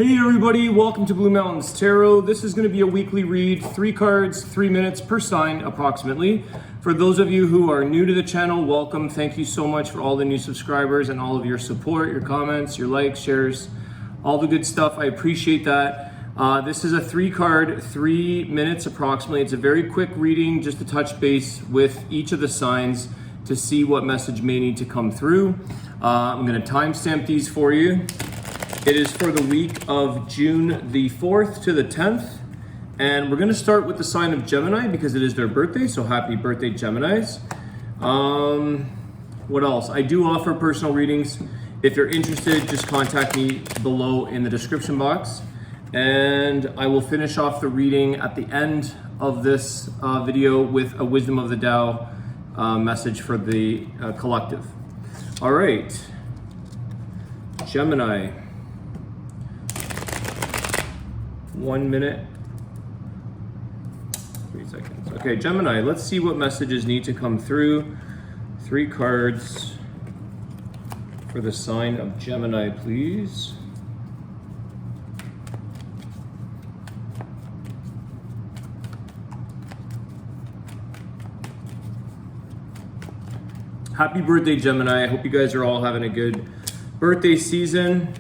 Hey everybody, welcome to Blue Mountains Tarot. This is going to be a weekly read, 3 cards, 3 minutes per sign approximately. For those of you who are new to the channel, welcome. Thank you so much for all the new subscribers and all of your support, your comments, your likes, shares, all the good stuff. I appreciate that. This is a 3 card, 3 minutes approximately. It's a very quick reading just to touch base with each of the signs to see what message may need to come through. I'm going to timestamp these for you. It is for the week of June the 4th to the 10th. And we're going to start with the sign of Gemini because it is their birthday. So happy birthday, Geminis. What else? I do offer personal readings. If you're interested, just contact me below in the description box. And I will finish off the reading at the end of this video with a Wisdom of the Tao message for the collective. All right. Gemini. 1 minute, 3 seconds. Okay, Gemini, let's see what messages need to come through. 3 cards for the sign of Gemini, please. Happy birthday, Gemini. I hope you guys are all having a good birthday season.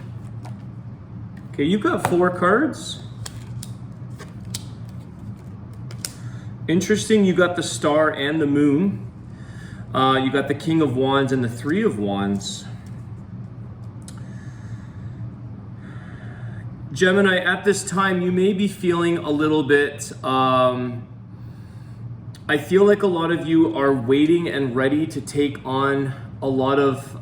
Okay, you've got 4 cards. Interesting, you got the Star and the Moon. You got the King of Wands and the 3 of Wands. Gemini, at this time, you may be feeling a little bit, I feel like a lot of you are waiting and ready to take on a lot of,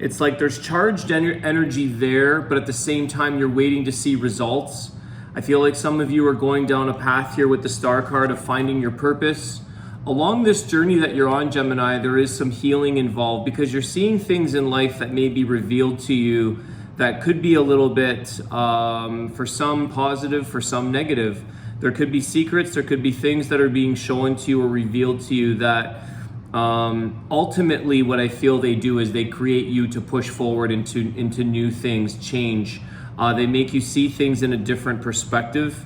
it's like there's charged energy there, but at the same time, you're waiting to see results. I feel like some of you are going down a path here with the Star card of finding your purpose. Along this journey that you're on, Gemini, there is some healing involved because you're seeing things in life that may be revealed to you that could be a little bit, for some positive, for some negative. There could be secrets, there could be things that are being shown to you or revealed to you that ultimately what I feel they do is they create you to push forward into new things, change. They make you see things in a different perspective.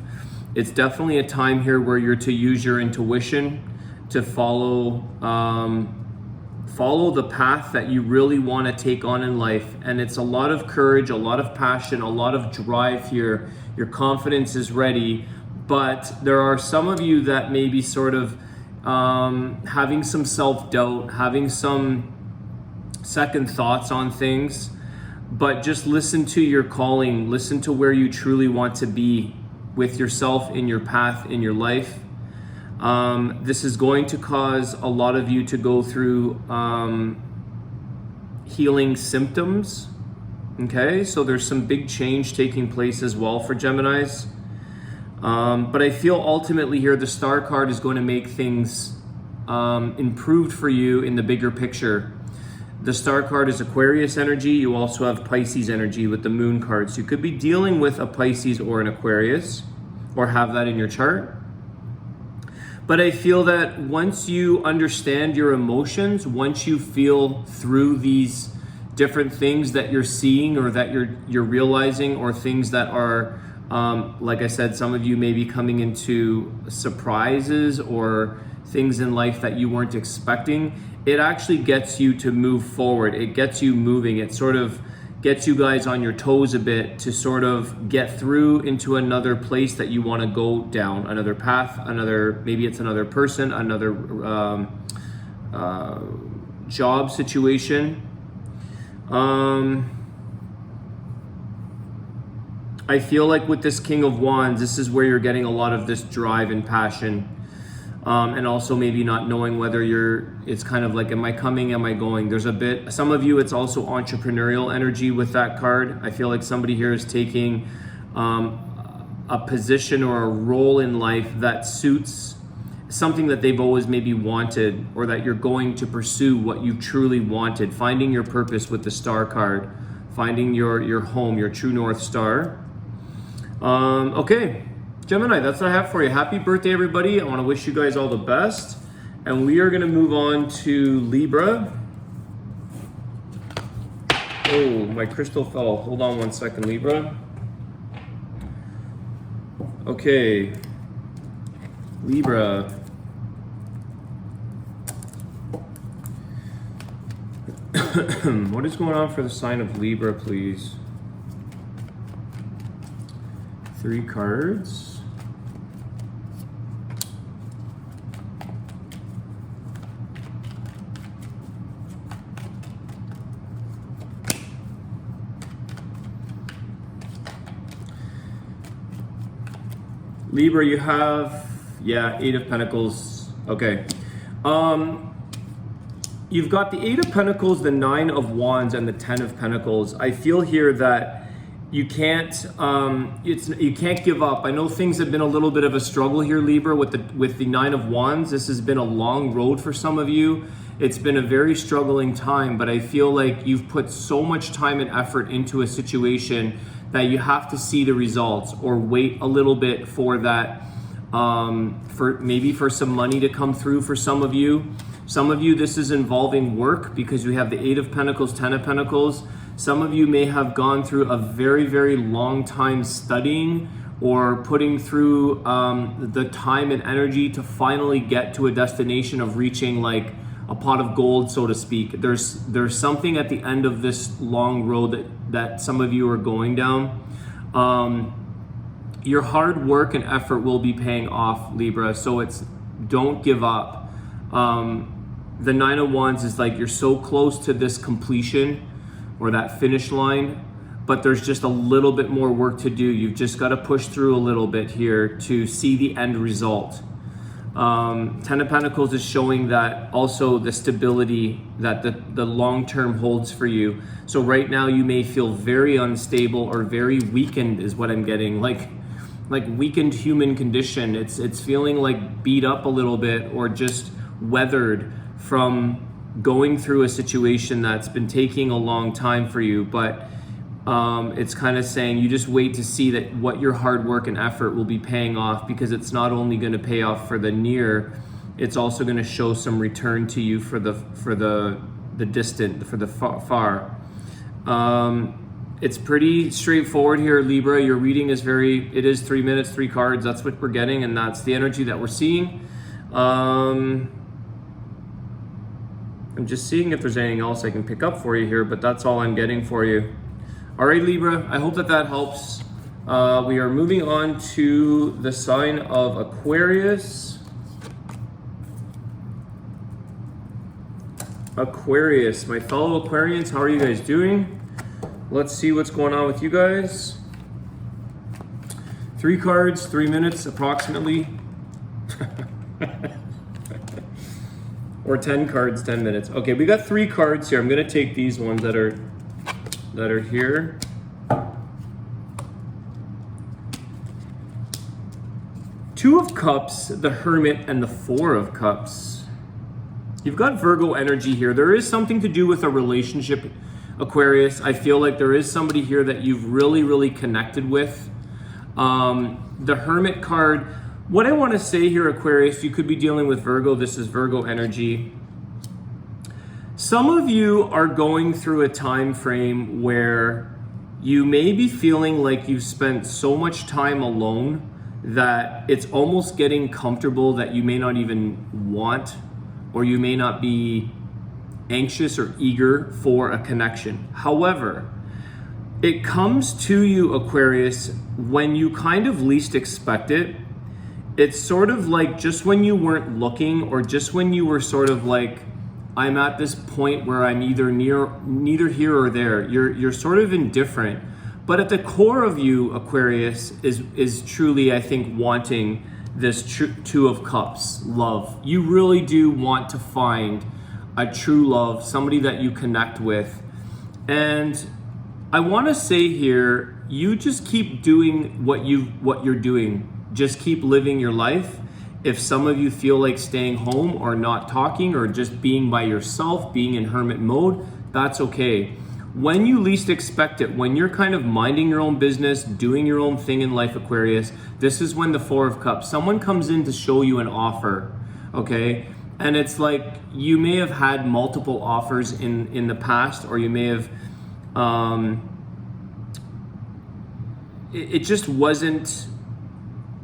It's definitely a time here where you're to use your intuition to follow the path that you really want to take on in life. And it's a lot of courage, a lot of passion, a lot of drive here. Your confidence is ready, but there are some of you that may be sort of having some self-doubt, having some second thoughts on things. But just listen to your calling, listen to where you truly want to be with yourself in your path, in your life. This is going to cause a lot of you to go through healing symptoms. Okay, so there's some big change taking place as well for Geminis. But I feel ultimately here the Star card is going to make things improved for you in the bigger picture. The Star card is Aquarius energy. You also have Pisces energy with the Moon card. So you could be dealing with a Pisces or an Aquarius or have that in your chart. But I feel that once you understand your emotions, once you feel through these different things that you're seeing or that you're realizing, or things that are, like I said, some of you may be coming into surprises or things in life that you weren't expecting, it actually gets you to move forward. It gets you moving. It sort of gets you guys on your toes a bit to sort of get through into another place that you want to go down, another path, maybe it's another person, another job situation. I feel like with this King of Wands, this is where you're getting a lot of this drive and passion. And also maybe not knowing whether it's kind of like, am I coming, am I going? There's a bit, some of you, it's also entrepreneurial energy with that card. I feel like somebody here is taking a position or a role in life that suits something that they've always maybe wanted, or that you're going to pursue what you truly wanted, finding your purpose with the Star card, finding your home, your true North Star. Okay. Gemini, that's what I have for you. Happy birthday, everybody. I want to wish you guys all the best. And we are going to move on to Libra. Oh, my crystal fell. Hold on one second, Libra. Okay. Libra. What is going on for the sign of Libra, please? 3 cards. Libra, you have, yeah, 8 of Pentacles. Okay. You've got the 8 of Pentacles, the 9 of Wands, and the 10 of Pentacles. I feel here that you can't you can't give up. I know things have been a little bit of a struggle here, Libra, with the 9 of Wands. This has been a long road for some of you. It's been a very struggling time, but I feel like you've put so much time and effort into a situation that you have to see the results, or wait a little bit for that, for some money to come through for some of you. Some of you, this is involving work because you have the 8 of Pentacles, 10 of Pentacles. Some of you may have gone through a very, very long time studying or putting through the time and energy to finally get to a destination of reaching like a pot of gold, so to speak. There's something at the end of this long road that some of you are going down. Your hard work and effort will be paying off, Libra, so don't give up. The 9 of Wands is like you're so close to this completion or that finish line, but there's just a little bit more work to do. You've just got to push through a little bit here to see the end result. 10 of Pentacles is showing that also the stability that the long term holds for you. So right now you may feel very unstable or very weakened is what I'm getting, like weakened human condition. It's feeling like beat up a little bit or just weathered from going through a situation that's been taking a long time for you, but it's kind of saying you just wait to see that what your hard work and effort will be paying off, because it's not only going to pay off for the near, it's also going to show some return to you for the distant, for the far. It's pretty straightforward here, Libra. Your reading is it is 3 minutes, 3 cards. That's what we're getting, and that's the energy that we're seeing. I'm just seeing if there's anything else I can pick up for you here, but that's all I'm getting for you. All right, Libra, I hope that helps. We are moving on to the sign of Aquarius. Aquarius, my fellow Aquarians, how are you guys doing? Let's see what's going on with you guys. 3 cards, 3 minutes approximately. Or 10 cards, 10 minutes. Okay, we got 3 cards here. I'm gonna take these ones that are here. Two of Cups, the Hermit, and the 4 of Cups. You've got Virgo energy here. There is something to do with a relationship, Aquarius. I feel like there is somebody here that you've really, really connected with. The Hermit card, what I want to say here, Aquarius, you could be dealing with Virgo. This is Virgo energy. Some of you are going through a time frame where you may be feeling like you've spent so much time alone that it's almost getting comfortable that you may not even want, or you may not be anxious or eager for a connection. However, it comes to you, Aquarius, when you kind of least expect it. It's sort of like just when you weren't looking, or just when you were sort of like, I'm at this point where I'm neither here or there. You're sort of indifferent. But at the core of you, Aquarius, is truly, I think, wanting this 2 of Cups, love. You really do want to find a true love, somebody that you connect with. And I want to say here, you just keep doing what you're doing. Just keep living your life. If some of you feel like staying home or not talking or just being by yourself, being in hermit mode, that's okay. When you least expect it, when you're kind of minding your own business, doing your own thing in life, Aquarius, this is when the 4 of Cups, someone comes in to show you an offer, okay? And it's like you may have had multiple offers in the past, or you may have it just wasn't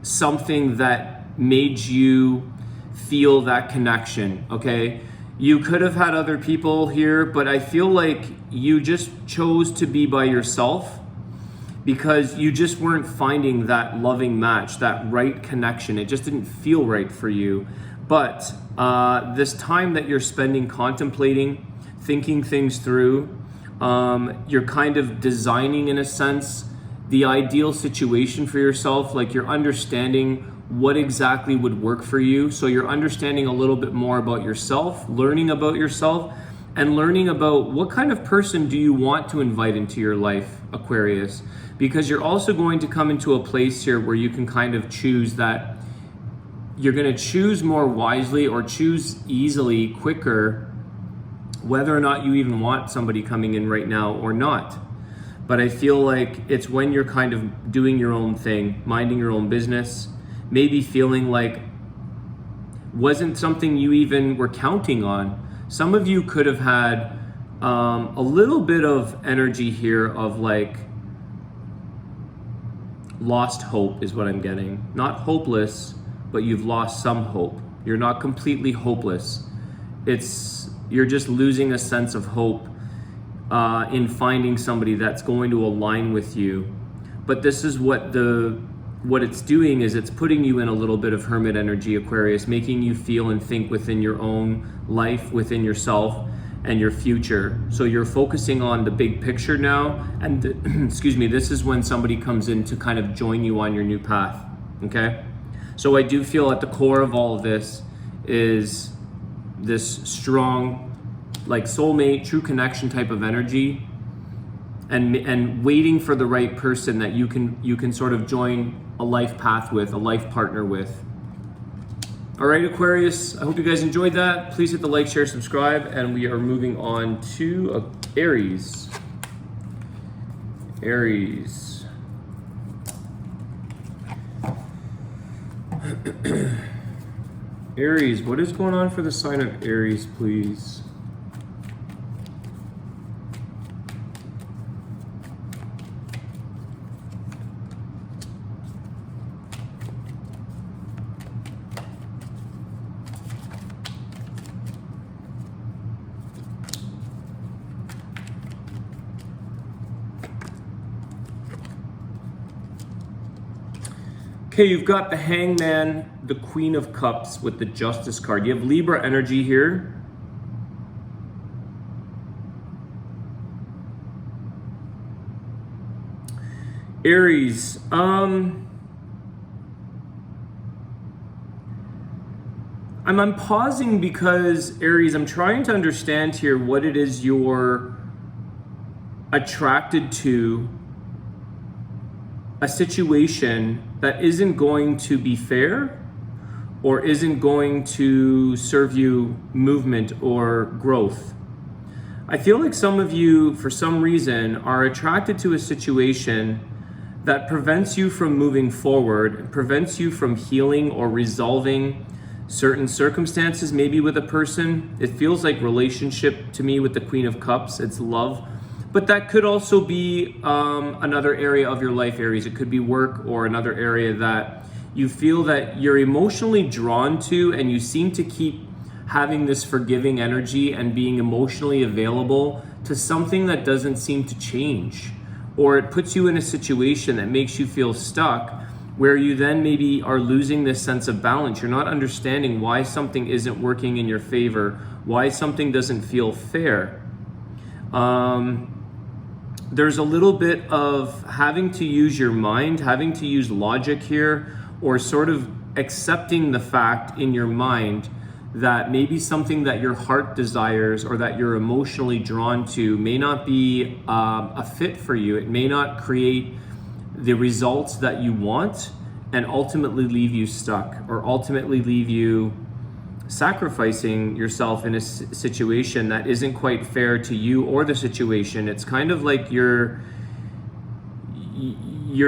something that made you feel that connection, okay? You could have had other people here, but I feel like you just chose to be by yourself because you just weren't finding that loving match, that right connection. It just didn't feel right for you. But this time that you're spending contemplating, thinking things through, you're kind of designing, in a sense, the ideal situation for yourself. Like, you're understanding what exactly would work for you. So you're understanding a little bit more about yourself, learning about yourself, and learning about what kind of person do you want to invite into your life, Aquarius. Because you're also going to come into a place here where you can kind of choose that you're going to choose more wisely or choose easily, quicker, whether or not you even want somebody coming in right now or not. But I feel like it's when you're kind of doing your own thing, minding your own business, maybe feeling like wasn't something you even were counting on. Some of you could have had a little bit of energy here of like lost hope is what I'm getting. Not hopeless, but you've lost some hope. You're not completely hopeless. You're just losing a sense of hope in finding somebody that's going to align with you. But this is what it's doing is it's putting you in a little bit of hermit energy, Aquarius, making you feel and think within your own life, within yourself and your future. So you're focusing on the big picture now. And excuse me, this is when somebody comes in to kind of join you on your new path, okay? So I do feel at the core of all of this is this strong, like soulmate, true connection type of energy, and waiting for the right person that you can sort of join a life path with, a life partner with. All right, Aquarius, I hope you guys enjoyed that. Please hit the like, share, subscribe, and we are moving on to Aries. Aries. Aries, what is going on for the sign of Aries, please? Okay, you've got the Hangman, the Queen of Cups with the Justice card. You have Libra energy here. Aries, I'm pausing because, Aries, I'm trying to understand here what it is you're attracted to, a situation that isn't going to be fair or isn't going to serve you movement or growth. I feel like some of you, for some reason, are attracted to a situation that prevents you from moving forward, prevents you from healing or resolving certain circumstances, maybe with a person. It feels like relationship to me with the Queen of Cups. It's love. But that could also be another area of your life, Aries. It could be work or another area that you feel that you're emotionally drawn to, and you seem to keep having this forgiving energy and being emotionally available to something that doesn't seem to change. Or it puts you in a situation that makes you feel stuck, where you then maybe are losing this sense of balance. You're not understanding why something isn't working in your favor, why something doesn't feel fair. There's a little bit of having to use your mind, having to use logic here, or sort of accepting the fact in your mind that maybe something that your heart desires or that you're emotionally drawn to may not be a fit for you. It may not create the results that you want and ultimately leave you stuck, or ultimately leave you sacrificing yourself in a situation that isn't quite fair to you or the situation. It's kind of like you're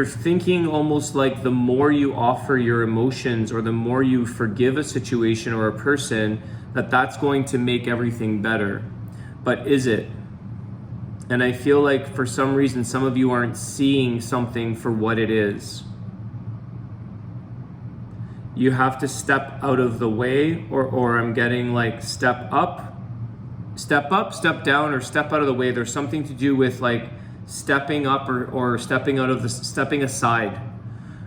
thinking almost like the more you offer your emotions or the more you forgive a situation or a person, that's going to make everything better. But is it? And I feel like for some reason, some of you aren't seeing something for what it is. You have to step out of the way, or I'm getting like step up, step down, or step out of the way. There's something to do with like stepping up or stepping out of the, stepping aside.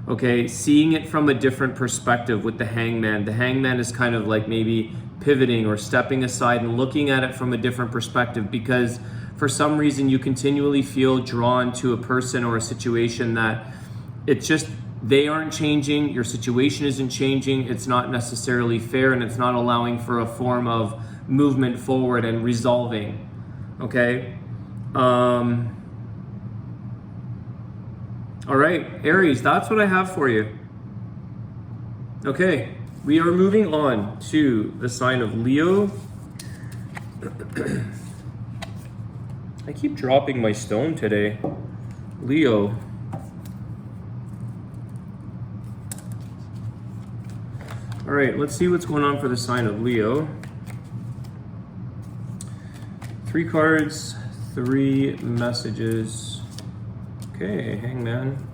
Okay, seeing it from a different perspective with the Hangman. The Hangman is kind of like maybe pivoting or stepping aside and looking at it from a different perspective, because for some reason you continually feel drawn to a person or a situation that it's just, they aren't changing, your situation isn't changing, it's not necessarily fair, and it's not allowing for a form of movement forward and resolving. Okay? All right, Aries, that's what I have for you. Okay, we are moving on to the sign of Leo. I keep dropping my stone today. Leo. All right, let's see what's going on for the sign of Leo. 3 cards, 3 messages. Okay, Hangman.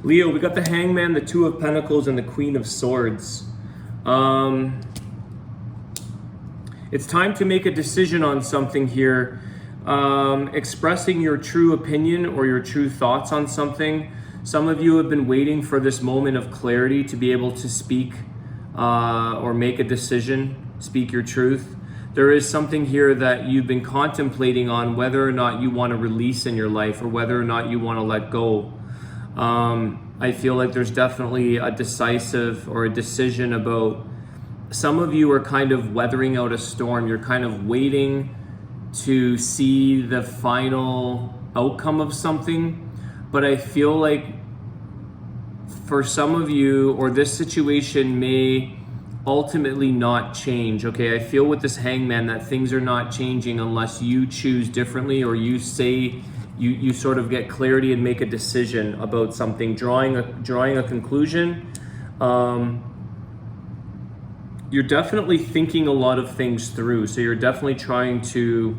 Leo, we got the Hangman, the 2 of Pentacles, and the Queen of Swords. It's time to make a decision on something here. Expressing your true opinion or your true thoughts on something. Some of you have been waiting for this moment of clarity to be able to speak or make a decision, speak your truth. There is something here that you've been contemplating on whether or not you want to release in your life or whether or not you want to let go. I feel like there's definitely a decisive or a decision about, some of you are kind of weathering out a storm. You're kind of waiting to see the final outcome of something. But I feel like for some of you, or this situation may ultimately not change. Okay, I feel with this Hangman that things are not changing unless you choose differently, or you say, you sort of get clarity and make a decision about something, drawing a conclusion. You're definitely thinking a lot of things through. So you're definitely trying to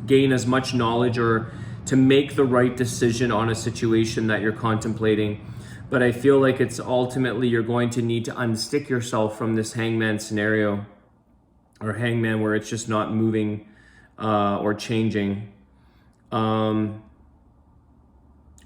gain as much knowledge or to make the right decision on a situation that you're contemplating. But I feel like it's ultimately you're going to need to unstick yourself from this Hangman scenario, or Hangman where it's just not moving or changing.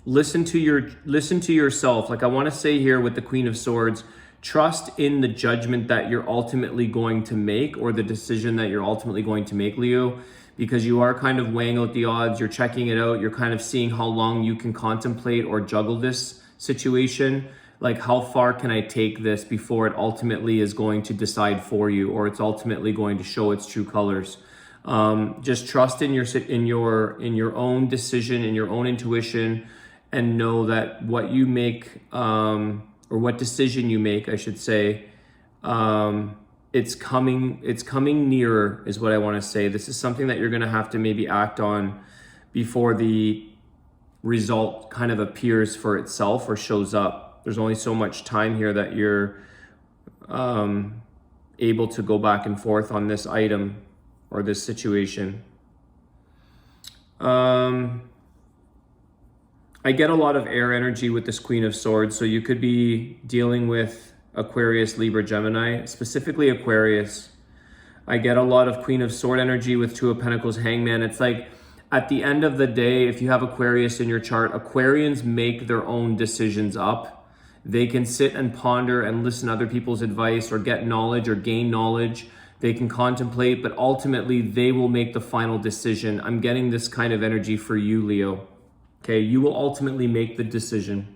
Listen to yourself. Like I want to say here with the Queen of Swords, trust in the judgment that you're ultimately going to make, or the decision that you're ultimately going to make, Leo, because you are kind of weighing out the odds. You're checking it out. You're kind of seeing how long you can contemplate or juggle this situation. Like, how far can I take this before it ultimately is going to decide for you, or it's ultimately going to show its true colors. Just trust in your own decision, in your own intuition, and know that what you make, or what decision you make, I should say, it's coming nearer, is what I want to say. This is something that you're going to have to maybe act on before the result kind of appears for itself or shows up. There's only so much time here that you're able to go back and forth on this item or this situation. I get a lot of air energy with this Queen of Swords, so you could be dealing with Aquarius, Libra, Gemini, specifically Aquarius. I get a lot of Queen of Sword energy with 2 of Pentacles, Hangman. It's like, at the end of the day, if you have Aquarius in your chart, Aquarians make their own decisions up. They can sit and ponder and listen to other people's advice or get knowledge or gain knowledge. They can contemplate, but ultimately they will make the final decision. I'm getting this kind of energy for you, Leo. Okay, you will ultimately make the decision.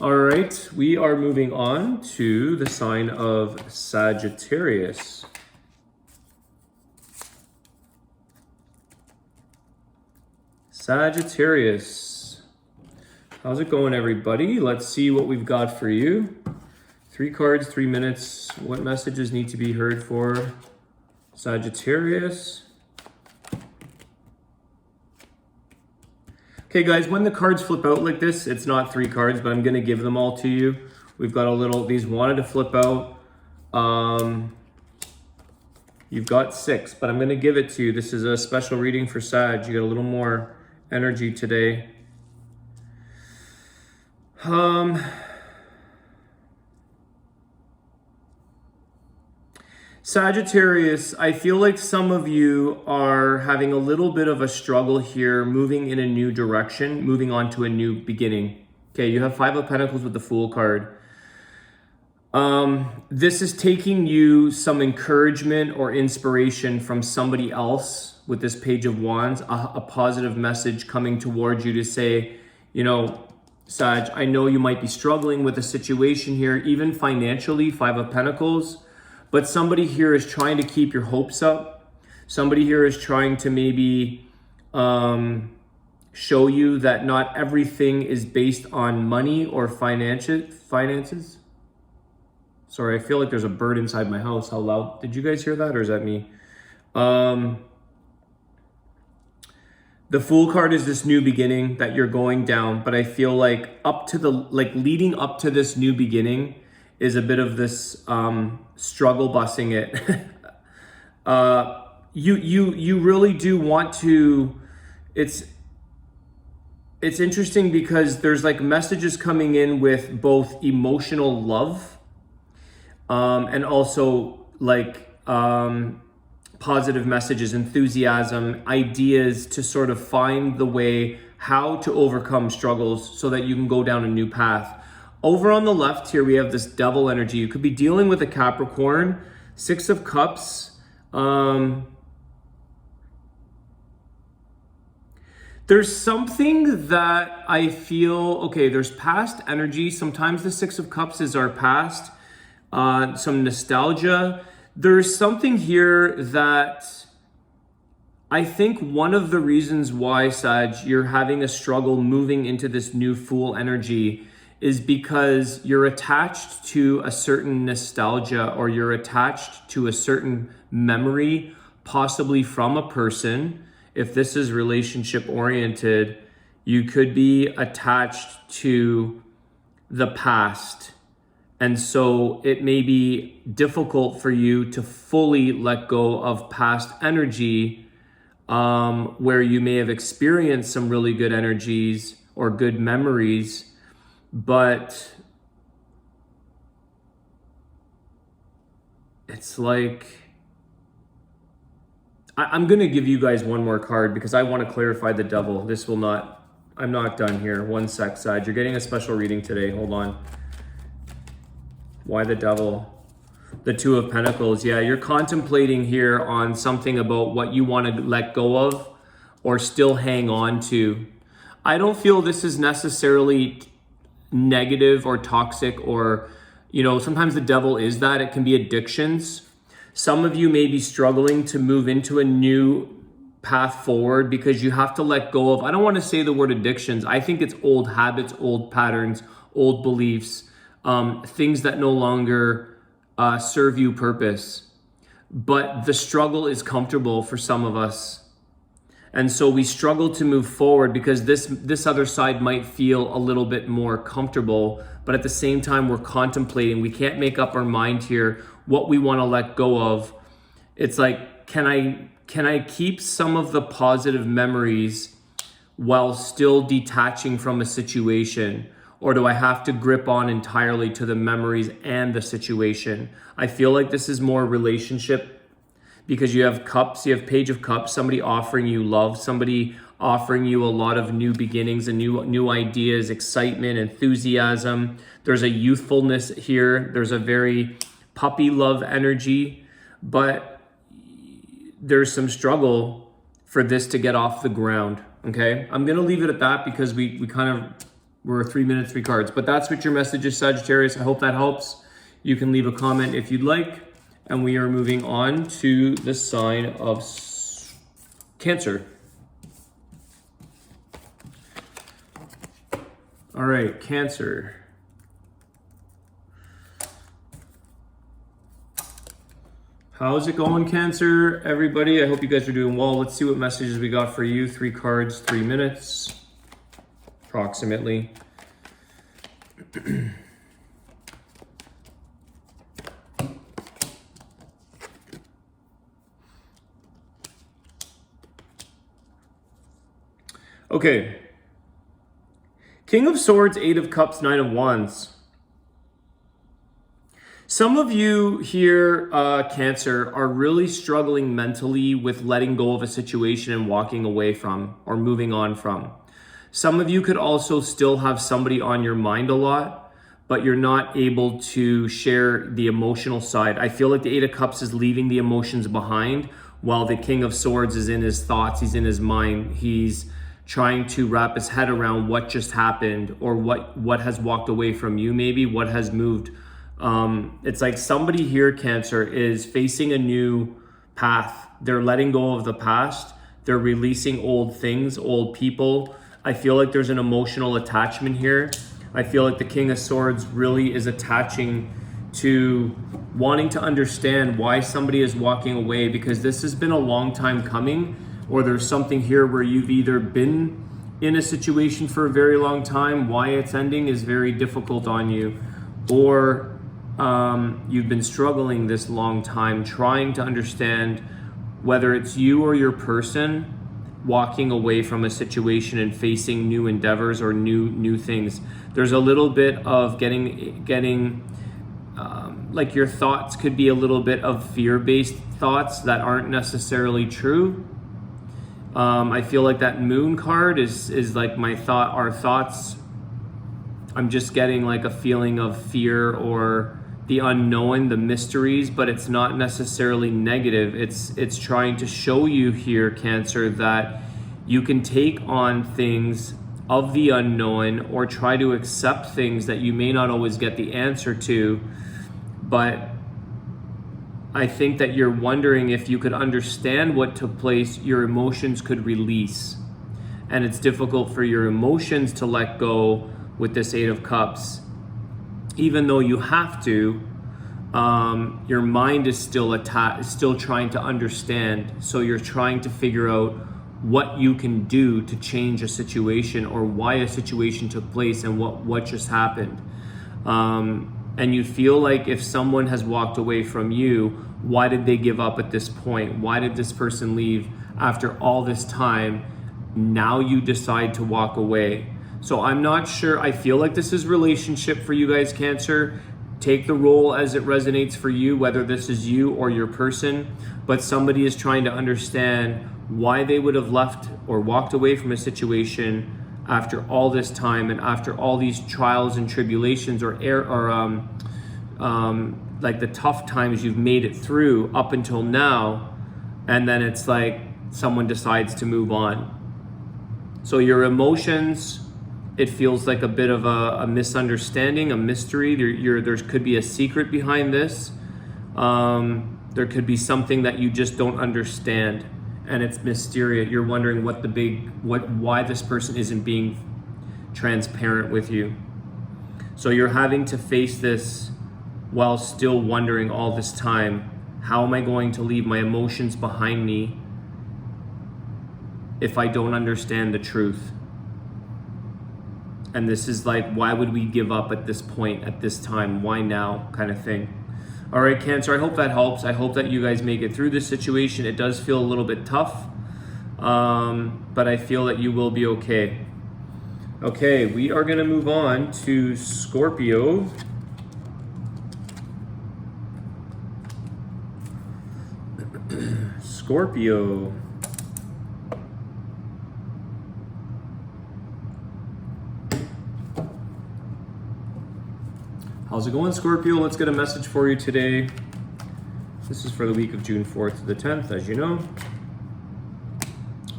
All right, we are moving on to the sign of Sagittarius. Sagittarius. How's it going, everybody? Let's see what we've got for you. 3 cards, 3 minutes. What messages need to be heard for Sagittarius? Okay guys, when the cards flip out like this, it's not 3 cards, but I'm gonna give them all to you. We've got a little, these wanted to flip out. You've got 6, but I'm gonna give it to you. This is a special reading for Sag. You got a little more energy today. Sagittarius, I feel like some of you are having a little bit of a struggle here, moving in a new direction, moving on to a new beginning. Okay, you have 5 of Pentacles with the Fool card. This is taking you some encouragement or inspiration from somebody else with this Page of Wands, a positive message coming towards you to say, you know, Sag, I know you might be struggling with a situation here, even financially, 5 of Pentacles. But somebody here is trying to keep your hopes up. Somebody here is trying to maybe show you that not everything is based on money or finances. Sorry, I feel like there's a bird inside my house. How loud? Did you guys hear that, or is that me? The Fool card is this new beginning that you're going down, but I feel like leading up to this new beginning is a bit of this struggle busing it. You really do want to. It's interesting because there's like messages coming in with both emotional love and also like positive messages, enthusiasm, ideas to sort of find the way how to overcome struggles so that you can go down a new path. Over on the left here, we have this Devil energy. You could be dealing with a Capricorn, 6 of Cups. There's something that I feel, okay, there's past energy. Sometimes the 6 of Cups is our past, some nostalgia. There's something here that I think one of the reasons why, Sag, you're having a struggle moving into this new Fool energy is because you're attached to a certain nostalgia, or you're attached to a certain memory, possibly from a person. If this is relationship oriented, you could be attached to the past. And so it may be difficult for you to fully let go of past energy, where you may have experienced some really good energies or good memories. But it's like, I'm going to give you guys one more card because I want to clarify the Devil. This will not, I'm not done here. One sec, Side. You're getting a special reading today. Hold on. Why the Devil? The 2 of Pentacles. Yeah, you're contemplating here on something about what you want to let go of or still hang on to. I don't feel this is necessarily negative or toxic, or, you know, sometimes the Devil is that. It can be addictions. Some of you may be struggling to move into a new path forward because you have to let go of, I don't want to say the word addictions. I think it's old habits, old patterns, old beliefs, things that no longer serve you purpose. But the struggle is comfortable for some of us. And so we struggle to move forward because this other side might feel a little bit more comfortable, but at the same time we're contemplating. We can't make up our mind here what we want to let go of. It's like, can I keep some of the positive memories while still detaching from a situation? Or do I have to grip on entirely to the memories and the situation? I feel like this is more relationship, because you have Cups, you have Page of Cups, somebody offering you love, somebody offering you a lot of new beginnings and new ideas, excitement, enthusiasm. There's a youthfulness here. There's a very puppy love energy, but there's some struggle for this to get off the ground, okay? I'm gonna leave it at that because we're 3 minutes, 3 cards, but that's what your message is, Sagittarius. I hope that helps. You can leave a comment if you'd like. And we are moving on to the sign of Cancer. All right, Cancer. How's it going, Cancer? Everybody, I hope you guys are doing well. Let's see what messages we got for you. 3 cards, 3 minutes. approximately. Okay. King of Swords, Eight of Cups, Nine of Wands. Some of you here, Cancer, are really struggling mentally with letting go of a situation and walking away from or moving on from. Some of you could also still have somebody on your mind a lot, but you're not able to share the emotional side. I feel like the Eight of Cups is leaving the emotions behind, while the King of Swords is in his thoughts, he's in his mind. He's trying to wrap his head around what just happened, or what has walked away from you, maybe what has moved. It's like somebody here, Cancer, is facing a new path. They're letting go of the past. They're releasing old things, old people. I feel like there's an emotional attachment here. I feel like the King of Swords really is attaching to wanting to understand why somebody is walking away, because this has been a long time coming, or there's something here where you've either been in a situation for a very long time, why it's ending is very difficult on you, or you've been struggling this long time trying to understand whether it's you or your person walking away from a situation and facing new endeavors or new things. There's a little bit of getting like your thoughts could be a little bit of fear-based thoughts that aren't necessarily true. I feel like that Moon card is like our thoughts. I'm just getting like a feeling of fear or the unknown, the mysteries, but it's not necessarily negative. It's trying to show you here, Cancer, that you can take on things of the unknown or try to accept things that you may not always get the answer to. But I think that you're wondering if you could understand what took place, your emotions could release. And it's difficult for your emotions to let go with this Eight of Cups. Even though you have to, your mind is still trying to understand. So you're trying to figure out what you can do to change a situation, or why a situation took place and what just happened. And you feel like if someone has walked away from you, why did they give up at this point? Why did this person leave after all this time? Now you decide to walk away. So I'm not sure. I feel like this is relationship for you guys, Cancer. Take the role as it resonates for you, whether this is you or your person. But somebody is trying to understand why they would have left or walked away from a situation after all this time and after all these trials and tribulations, or like the tough times you've made it through up until now. And then it's like someone decides to move on. So your emotions, it feels like a bit of a misunderstanding, a mystery. There could be a secret behind this. There could be something that you just don't understand, and it's mysterious. You're wondering why this person isn't being transparent with you. So you're having to face this while still wondering all this time, how am I going to leave my emotions behind me if I don't understand the truth? And this is like, why would we give up at this point, at this time? Why now, kind of thing. All right, Cancer, I hope that helps. I hope that you guys make it through this situation. It does feel a little bit tough, but I feel that you will be okay. Okay, we are gonna move on to Scorpio. Scorpio. How's it going, Scorpio? Let's get a message for you today. This is for the week of June 4th to the 10th, as you know.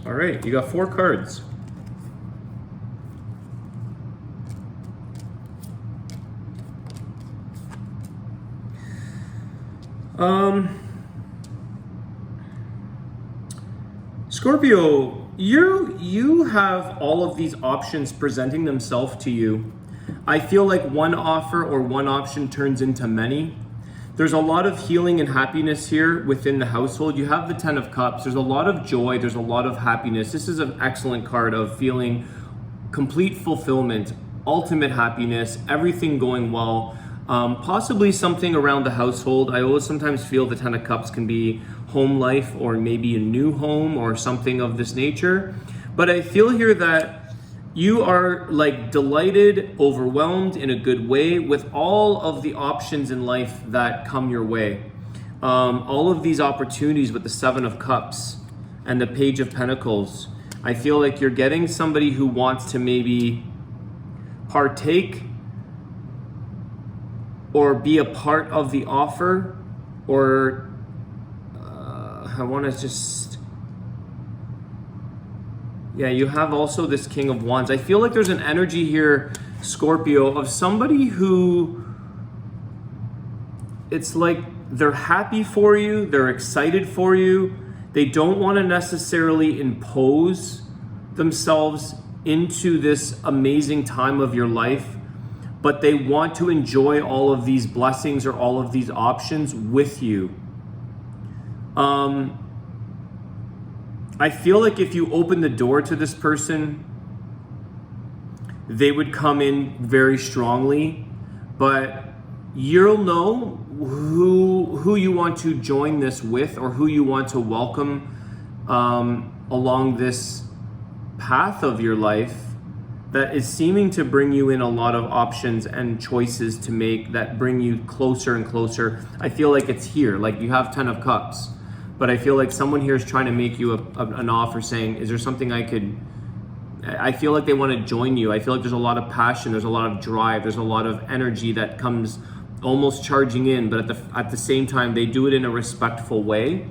All right, you got 4 cards. Scorpio, you have all of these options presenting themselves to you. I feel like one offer or one option turns into many. There's a lot of healing and happiness here within the household. You have the 10 of Cups. There's a lot of joy. There's a lot of happiness. This is an excellent card of feeling complete fulfillment, ultimate happiness, everything going well. Possibly something around the household. I always sometimes feel the Ten of Cups can be home life or maybe a new home or something of this nature. But I feel here that you are like delighted, overwhelmed in a good way with all of the options in life that come your way. All of these opportunities with the Seven of Cups and the Page of Pentacles. I feel like you're getting somebody who wants to maybe partake or be a part of the offer, or I want to just, yeah, you have also this King of Wands. I feel like there's an energy here, Scorpio, of somebody who, it's like they're happy for you, they're excited for you, they don't want to necessarily impose themselves into this amazing time of your life, but they want to enjoy all of these blessings or all of these options with you. I feel like if you open the door to this person, they would come in very strongly, but you'll know who you want to join this with or who you want to welcome along this path of your life that is seeming to bring you in a lot of options and choices to make that bring you closer and closer. I feel like it's here, like you have 10 of Cups, but I feel like someone here is trying to make you an offer saying, is there something I feel like they want to join you. I feel like there's a lot of passion, there's a lot of drive, there's a lot of energy that comes almost charging in, but at the same time, they do it in a respectful way.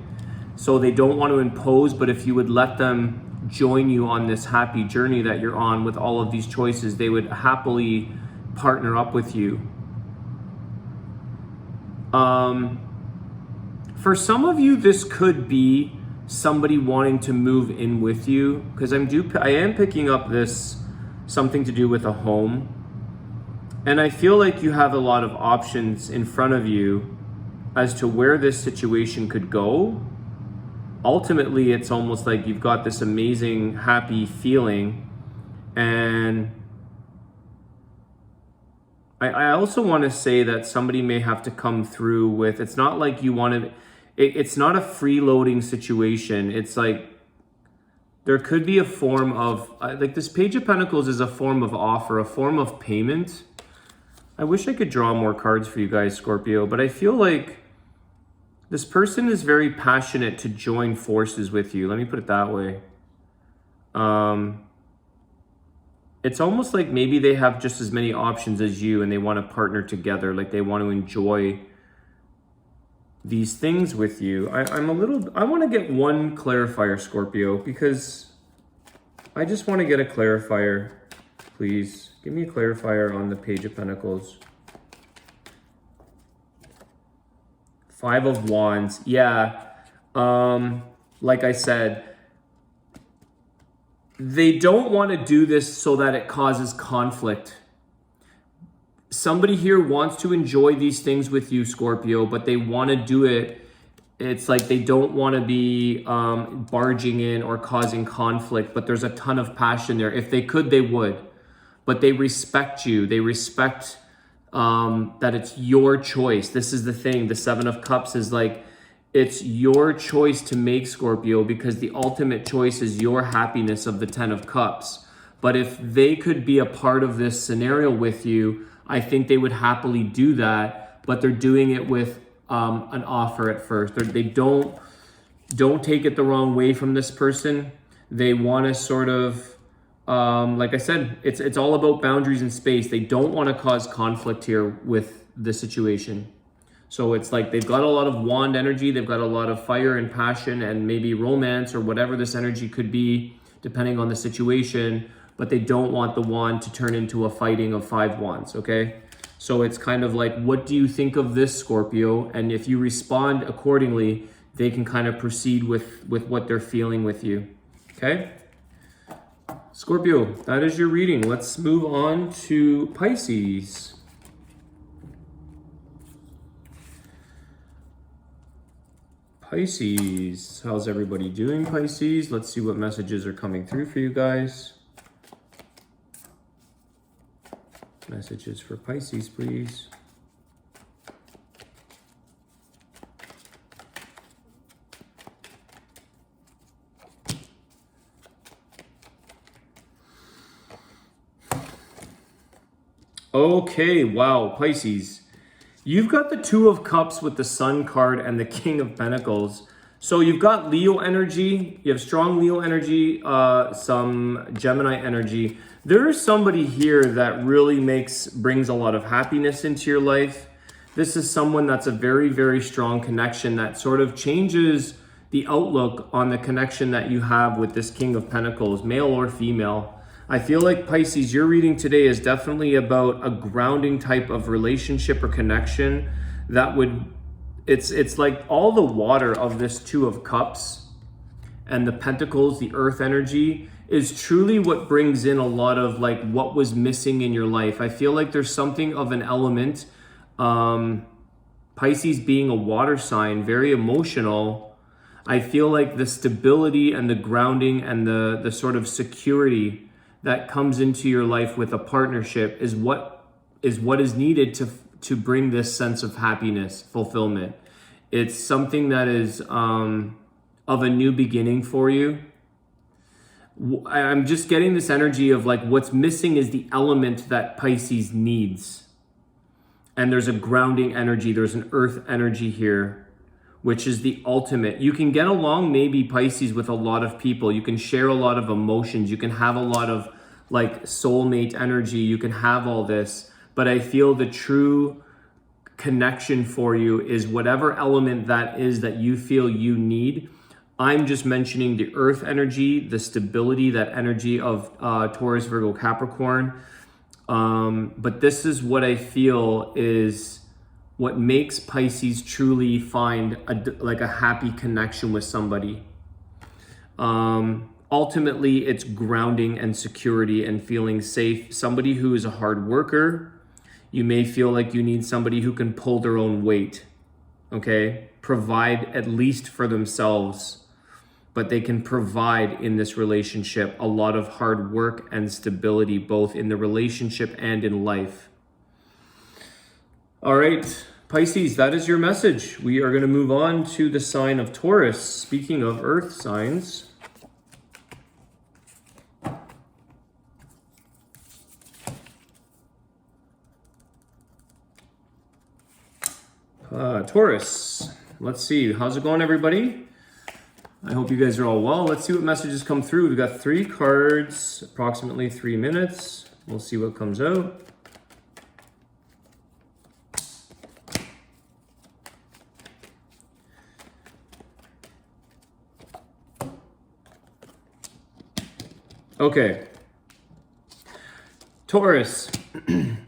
So they don't want to impose, but if you would let them join you on this happy journey that you're on with all of these choices, they would happily partner up with you. For some of you, this could be somebody wanting to move in with you, because I am picking up this something to do with a home, and I feel like you have a lot of options in front of you as to where this situation could go. Ultimately, it's almost like you've got this amazing, happy feeling. And I also want to say that somebody may have to come through with, it's not like you want to, it's not a freeloading situation. It's like, there could be a form of, like this Page of Pentacles is a form of offer, a form of payment. I wish I could draw more cards for you guys, Scorpio, but I feel like this person is very passionate to join forces with you. Let me put it that way. It's almost like maybe they have just as many options as you and they want to partner together. Like they want to enjoy these things with you. I want to get one clarifier, Scorpio, because I just want to get a clarifier. Please give me a clarifier on the Page of Pentacles. Five of Wands. Yeah. Like I said, they don't want to do this so that it causes conflict. Somebody here wants to enjoy these things with you, Scorpio, but they want to do it. It's like they don't want to be barging in or causing conflict, but there's a ton of passion there. If they could, they would. But they respect you. They respect that it's your choice. This is the thing. The Seven of Cups is like, it's your choice to make, Scorpio, because the ultimate choice is your happiness of the 10 of Cups. But if they could be a part of this scenario with you, I think they would happily do that, but they're doing it with an offer at first. They don't take it the wrong way from this person. They want to sort of, like I said, it's all about boundaries and space. They don't want to cause conflict here with the situation. So it's like they've got a lot of wand energy, they've got a lot of fire and passion and maybe romance or whatever this energy could be, depending on the situation, but they don't want the wand to turn into a fighting of 5 wands, okay? So it's kind of like, what do you think of this, Scorpio? And if you respond accordingly, they can kind of proceed with what they're feeling with you, okay? Scorpio, that is your reading. Let's move on to Pisces. Pisces, how's everybody doing, Pisces? Let's see what messages are coming through for you guys. Messages for Pisces, please. Okay, wow, Pisces. You've got the Two of Cups with the Sun card and the King of Pentacles. So you've got Leo energy, you have strong Leo energy, some Gemini energy. There is somebody here that really brings a lot of happiness into your life. This is someone that's a very, very strong connection that sort of changes the outlook on the connection that you have with this King of Pentacles, male or female. I feel like Pisces, your reading today is definitely about a grounding type of relationship or connection that would, it's like all the water of this Two of Cups and the Pentacles, the earth energy, is truly what brings in a lot of like what was missing in your life. I feel like there's something of an element, Pisces being a water sign, very emotional. I feel like the stability and the grounding and the sort of security that comes into your life with a partnership is what is needed to bring this sense of happiness, fulfillment. It's something that is of a new beginning for you. I'm just getting this energy of like what's missing is the element that Pisces needs. And there's a grounding energy, there's an earth energy here, which is the ultimate. You can get along maybe, Pisces, with a lot of people. You can share a lot of emotions. You can have a lot of like soulmate energy. You can have all this. But I feel the true connection for you is whatever element that is that you feel you need. I'm just mentioning the earth energy, the stability, that energy of Taurus, Virgo, Capricorn. But this is what I feel is what makes Pisces truly find a happy connection with somebody. Ultimately, it's grounding and security and feeling safe. Somebody who is a hard worker. You may feel like you need somebody who can pull their own weight, okay? Provide at least for themselves, but they can provide in this relationship a lot of hard work and stability, both in the relationship and in life. All right, Pisces, that is your message. We are going to move on to the sign of Taurus. Speaking of earth signs, Taurus, let's see. How's it going, everybody? I hope you guys are all well. Let's see what messages come through. We've got 3 cards, approximately 3 minutes. We'll see what comes out. Okay. Taurus,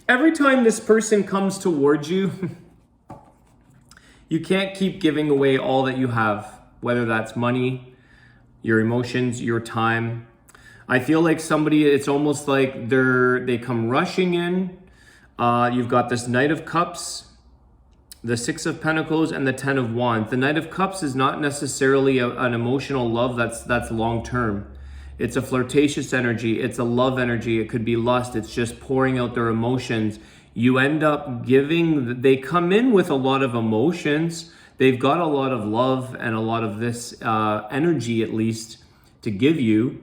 every time this person comes towards you, you can't keep giving away all that you have, whether that's money, your emotions, your time. I feel like somebody, it's almost like they come rushing in. You've got this Knight of Cups, the Six of Pentacles, and the Ten of Wands. The Knight of Cups is not necessarily an emotional love that's long-term. It's a flirtatious energy. It's a love energy. It could be lust. It's just pouring out their emotions. You end up giving, they come in with a lot of emotions. They've got a lot of love and a lot of this energy, at least, to give you.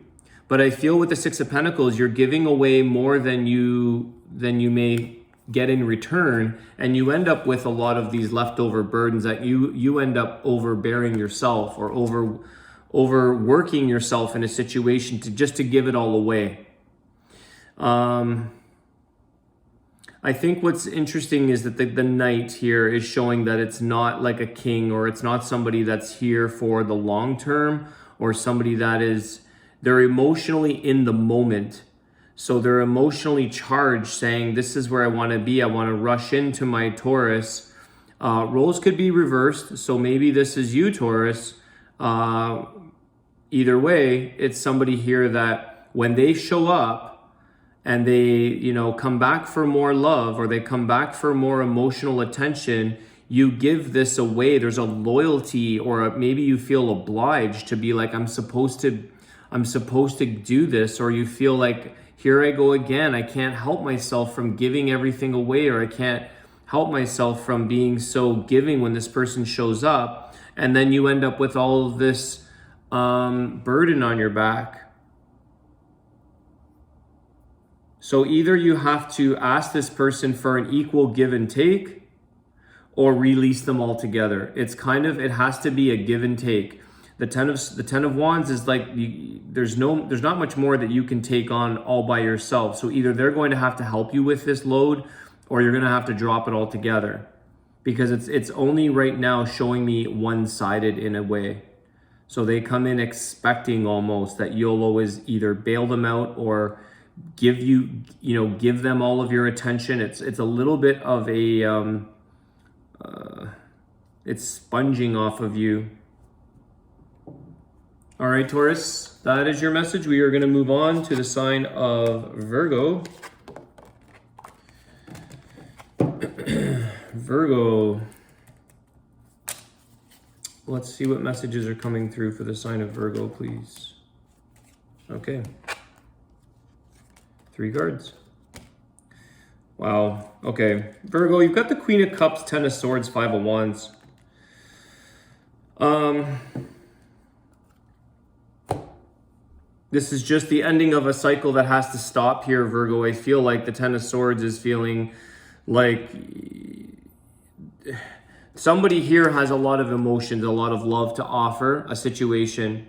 But I feel with the Six of Pentacles, you're giving away more than you may get in return. And you end up with a lot of these leftover burdens that you end up overbearing yourself or overworking yourself in a situation to give it all away. I think what's interesting is that the Knight here is showing that it's not like a king, or it's not somebody that's here for the long term, or somebody they're emotionally in the moment. So they're emotionally charged, saying, this is where I want to be. I want to rush into my Taurus. Roles could be reversed. So maybe this is you, Taurus. Either way, it's somebody here that when they show up, and they, come back for more love, or they come back for more emotional attention, you give this away. There's a loyalty, or maybe you feel obliged to be like, I'm supposed to do this, or you feel like here I go again. I can't help myself from giving everything away, or I can't help myself from being so giving when this person shows up. And then you end up with all of this burden on your back. So either you have to ask this person for an equal give and take, or release them altogether. It's kind of, it has to be a give and take. The Ten of Wands is like, there's not much more that you can take on all by yourself. So either they're going to have to help you with this load, or you're going to have to drop it all together, because it's only right now showing me one-sided in a way. So they come in expecting almost that you'll always either bail them out or give them all of your attention. It's a little bit of a it's sponging off of you. All right, Taurus, that is your message. We are going to move on to the sign of Virgo. Virgo. Let's see what messages are coming through for the sign of Virgo, please. Okay. 3 cards. Wow. Okay. Virgo, you've got the Queen of Cups, 10 of Swords, 5 of Wands. This is just the ending of a cycle that has to stop here, Virgo. I feel like the 10 of Swords is feeling like somebody here has a lot of emotions, a lot of love to offer a situation.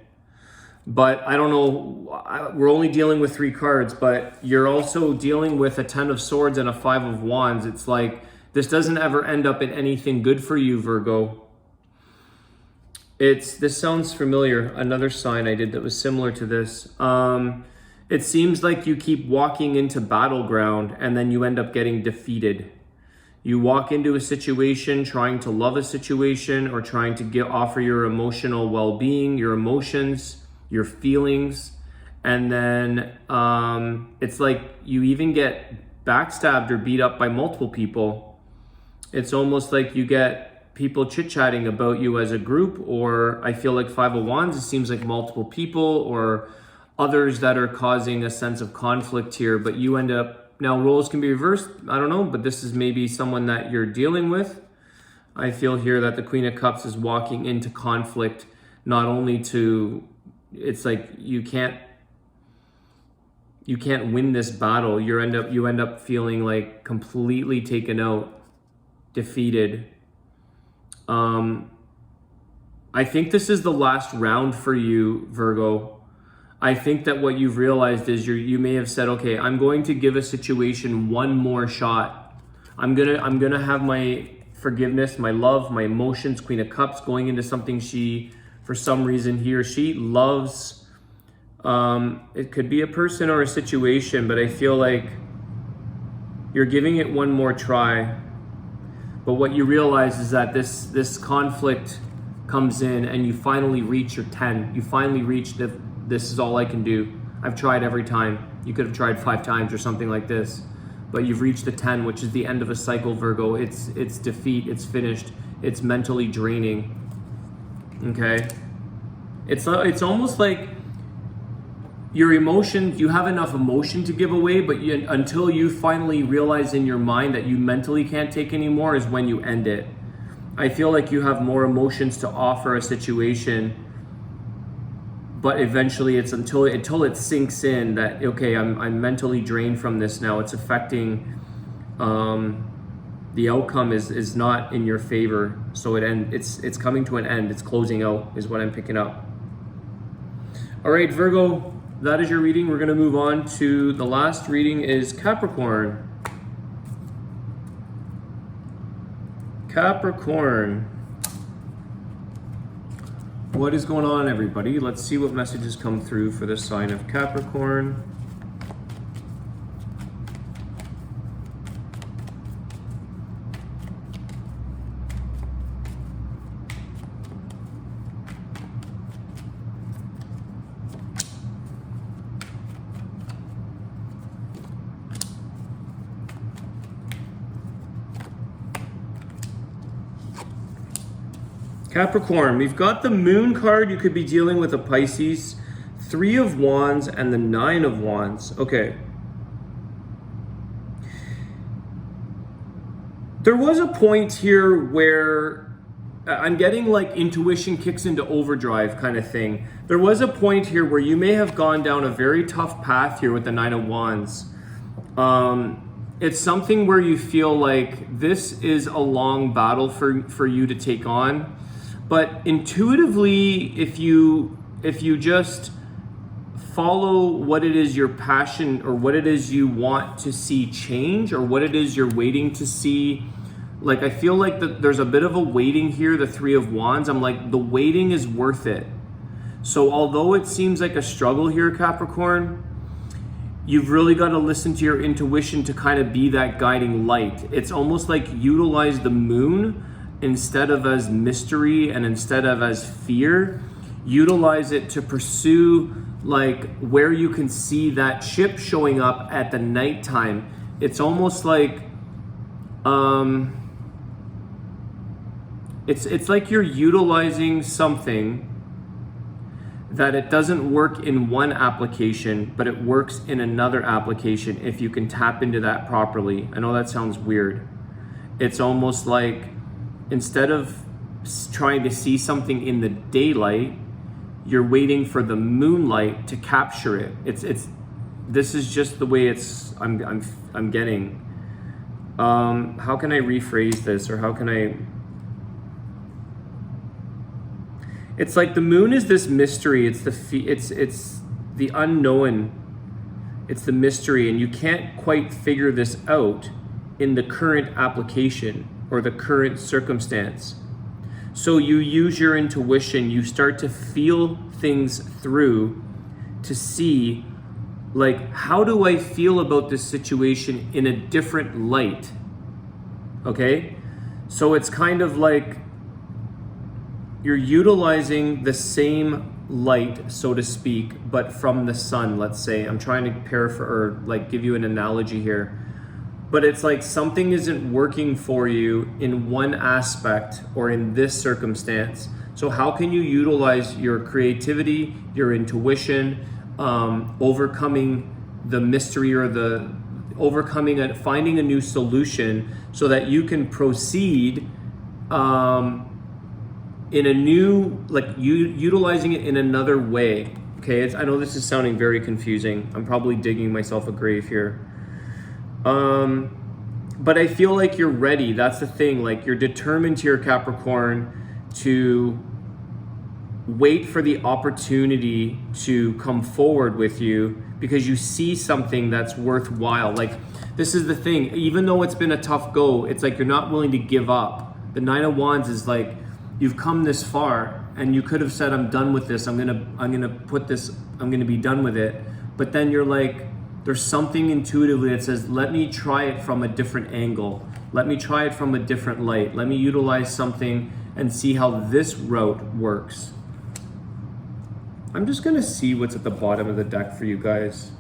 But I don't know, we're only dealing with 3 cards, but you're also dealing with a 10 of Swords and a 5 of Wands. It's like this doesn't ever end up in anything good for you, Virgo. This sounds familiar. Another sign I did that was similar to this. It seems like you keep walking into battleground and then you end up getting defeated. You walk into a situation trying to love a situation, or trying to offer your emotional well-being, your emotions, your feelings, and then it's like you even get backstabbed or beat up by multiple people. It's almost like you get people chit-chatting about you as a group, or I feel like 5 of Wands, it seems like multiple people or others that are causing a sense of conflict here, but you end up, now roles can be reversed, I don't know, but this is maybe someone that you're dealing with. I feel here that the Queen of Cups is walking into conflict, not only to, it's like you can't win this battle. You end up feeling like completely taken out, defeated. I think this is the last round for you, Virgo. I think that what you've realized is you may have said, okay, I'm going to give a situation one more shot. I'm gonna have my forgiveness, my love, my emotions, Queen of Cups, going into something for some reason he or she loves. It could be a person or a situation, but I feel like you're giving it one more try. But what you realize is that this conflict comes in and you finally reach your 10. You finally reach this is all I can do. I've tried every time. You could have tried 5 times or something like this. But you've reached the 10, which is the end of a cycle, Virgo. It's defeat, it's finished, it's mentally draining. Okay? It's almost like your emotion, you have enough emotion to give away, but until you finally realize in your mind that you mentally can't take anymore is when you end it. I feel like you have more emotions to offer a situation, but eventually it's until it sinks in that, okay, I'm mentally drained from this now. It's affecting, the outcome is not in your favor. So it's coming to an end. It's closing out is what I'm picking up. All right, Virgo. That is your reading. We're going to move on to the last reading is Capricorn. Capricorn. What is going on, everybody? Let's see what messages come through for the sign of Capricorn. Capricorn, we've got the Moon card. You could be dealing with a Pisces, 3 of Wands, and the 9 of Wands. Okay, There was a point here where I'm getting like intuition kicks into overdrive kind of thing. There was a point here where you may have gone down a very tough path here with the Nine of Wands. It's something where you feel like this is a long battle for you to take on. But intuitively, if you just follow what it is your passion or what it is you want to see change or what it is you're waiting to see, like I feel like there's a bit of a waiting here, the Three of Wands. I'm like, the waiting is worth it. So although it seems like a struggle here, Capricorn, you've really got to listen to your intuition to kind of be that guiding light. It's almost like utilize the moon instead of as mystery and instead of as fear. Utilize it to pursue like where you can see that ship showing up at the nighttime. It's almost like it's like you're utilizing something that it doesn't work in one application, but it works in another application if you can tap into that properly. I know that sounds weird. It's almost like instead of trying to see something in the daylight, you're waiting for the moonlight to capture it. This is just the way I'm getting. How can I rephrase this, or how can I? It's like the moon is this mystery. It's the unknown. It's the mystery, and you can't quite figure this out in the current application or the current circumstance. So you use your intuition. You start to feel things through to see, like, how do I feel about this situation in a different light? Okay? So it's kind of like you're utilizing the same light, so to speak, but from the sun, let's say. I'm trying to paraphrase or like give you an analogy here. But it's like something isn't working for you in one aspect or in this circumstance. So how can you utilize your creativity, your intuition, overcoming the mystery or finding a new solution so that you can proceed in a new, like utilizing it in another way. Okay, I know this is sounding very confusing. I'm probably digging myself a grave here. But I feel like you're ready. That's the thing. Like you're determined here, Capricorn, to wait for the opportunity to come forward with you because you see something that's worthwhile. Like this is the thing. Even though it's been a tough go, it's like you're not willing to give up. The Nine of Wands is like, you've come this far and you could have said, I'm done with this. I'm gonna be done with it. But then you're like, there's something intuitively that says, let me try it from a different angle. Let me try it from a different light. Let me utilize something and see how this route works. I'm just gonna see what's at the bottom of the deck for you guys.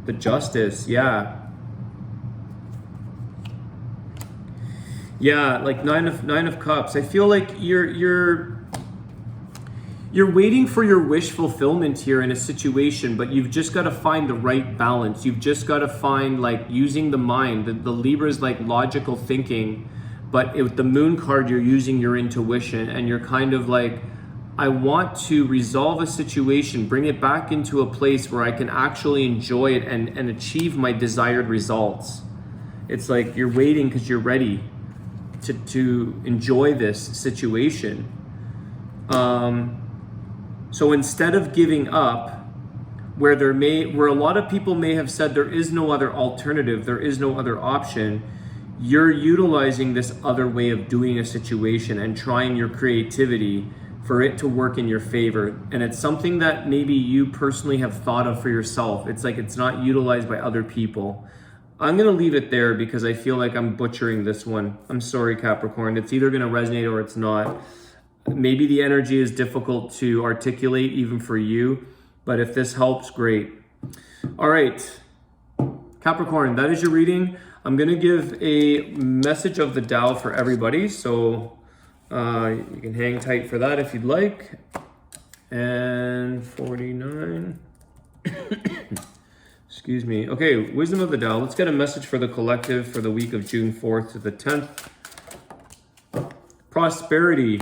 The Justice, yeah. Yeah, like Nine of Cups. I feel like you're waiting for your wish fulfillment here in a situation, but you've just got to find the right balance. You've just got to find like using the mind. The Libra is like logical thinking, but with the Moon card, you're using your intuition and you're kind of like, I want to resolve a situation, bring it back into a place where I can actually enjoy it and achieve my desired results. It's like you're waiting because you're ready to enjoy this situation. So instead of giving up, where a lot of people may have said there is no other alternative, there is no other option, you're utilizing this other way of doing a situation and trying your creativity for it to work in your favor. And it's something that maybe you personally have thought of for yourself. It's like it's not utilized by other people. I'm gonna leave it there because I feel like I'm butchering this one. I'm sorry, Capricorn. It's either gonna resonate or it's not. Maybe the energy is difficult to articulate even for you, but if this helps, great. All right, Capricorn, that is your reading. I'm gonna give a message of the Tao for everybody, so you can hang tight for that if you'd like. And 49. Excuse me. Okay, Wisdom of the Tao. Let's get a message for the collective for the week of June 4th to the 10th. Prosperity.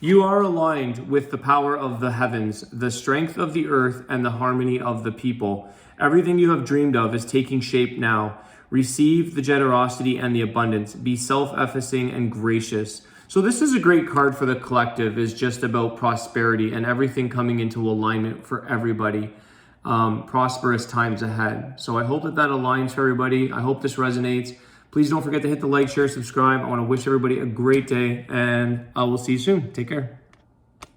You are aligned with the power of the heavens, the strength of the earth, and the harmony of the people. Everything you have dreamed of is taking shape now. Receive the generosity and the abundance. Be self-effacing and gracious. So this is a great card for the collective, is just about prosperity and everything coming into alignment for everybody. Prosperous times ahead. So I hope that aligns for everybody. I hope this resonates. Please don't forget to hit the like, share, subscribe. I want to wish everybody a great day, and I will see you soon. Take care.